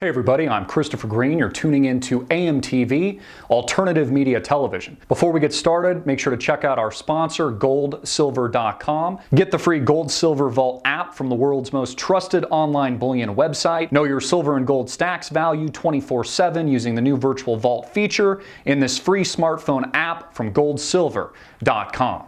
Hey everybody, I'm Christopher Green. You're tuning in to AMTV, Alternative Media Television. Before we get started, make sure to check out our sponsor, goldsilver.com. Get the free Gold Silver Vault app from the world's most trusted online bullion website. Know your silver and gold stacks value 24/7 using the new virtual vault feature in this free smartphone app from goldsilver.com.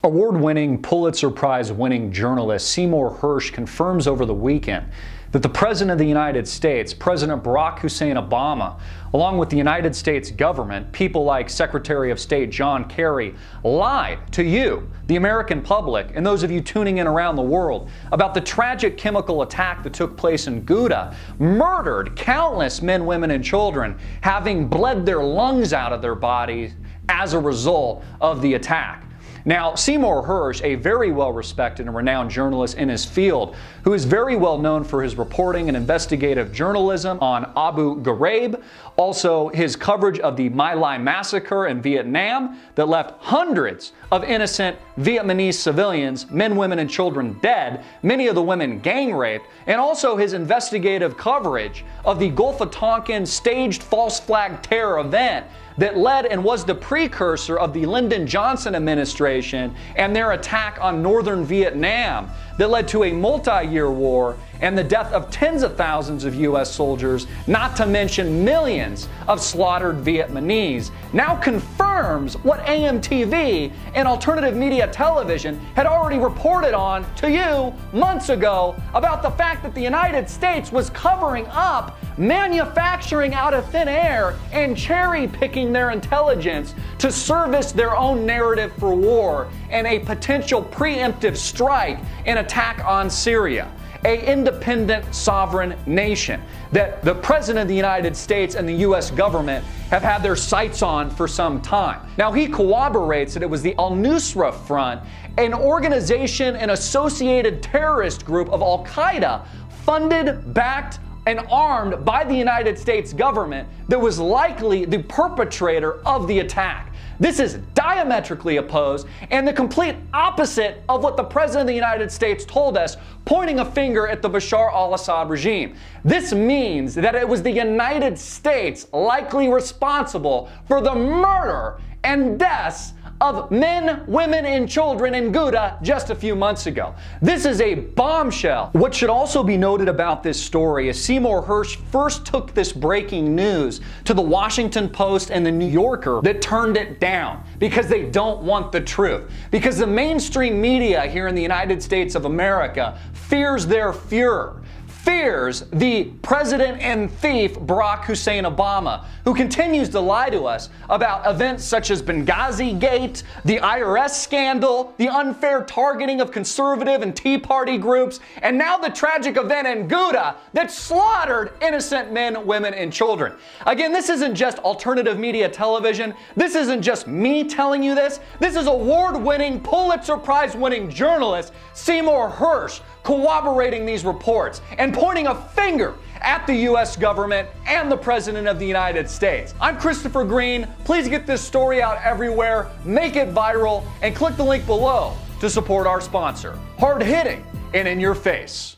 Award-winning, Pulitzer Prize-winning journalist Seymour Hersh confirms over the weekend that the President of the United States, President Barack Hussein Obama, along with the United States government, people like Secretary of State John Kerry, lied to you, the American public, and those of you tuning in around the world about the tragic chemical attack that took place in Ghouta, murdered countless men, women, and children, having bled their lungs out of their bodies as a result of the attack. Now, Seymour Hersh, a very well-respected and renowned journalist in his field, who is very well known for his reporting and investigative journalism on Abu Ghraib, also his coverage of the My Lai massacre in Vietnam that left hundreds of innocent Vietnamese civilians, men, women, and children dead, many of the women gang raped, and also his investigative coverage of the Gulf of Tonkin staged false flag terror event that led and was the precursor of the Lyndon Johnson administration and their attack on northern Vietnam that led to a multi-year war and the death of tens of thousands of U.S. soldiers, not to mention millions of slaughtered Vietnamese, now confirms what AMTV and Alternative Media Television had already reported on to you months ago about the fact that the United States was covering up, manufacturing out of thin air, and cherry-picking their intelligence to service their own narrative for war and a potential preemptive strike and attack on Syria, an independent sovereign nation that the President of the United States and the U.S. government have had their sights on for some time. Now, he corroborates that it was the al-Nusra Front, an organization and associated terrorist group of al-Qaeda, funded, backed, and armed by the United States government, that was likely the perpetrator of the attack. This is diametrically opposed and the complete opposite of what the President of the United States told us, pointing a finger at the Bashar al-Assad regime. This means that it was the United States likely responsible for the murder and deaths of men, women, and children in Ghouta just a few months ago. This is a bombshell. What should also be noted about this story is Seymour Hersh first took this breaking news to the Washington Post and the New Yorker that turned it down because they don't want the truth. Because the mainstream media here in the United States of America fears their Fuhrer, fears the president and thief Barack Hussein Obama, who continues to lie to us about events such as Benghazi Gate, the IRS scandal, the unfair targeting of conservative and Tea Party groups, and now the tragic event in Ghouta that slaughtered innocent men, women, and children. Again, this isn't just Alternative Media Television. This isn't just me telling you this. This is award-winning, Pulitzer Prize-winning journalist Seymour Hersh corroborating these reports and pointing a finger at the U.S. government and the President of the United States. I'm Christopher Green. Please get this story out everywhere, make it viral, and click the link below to support our sponsor. Hard-hitting and in your face.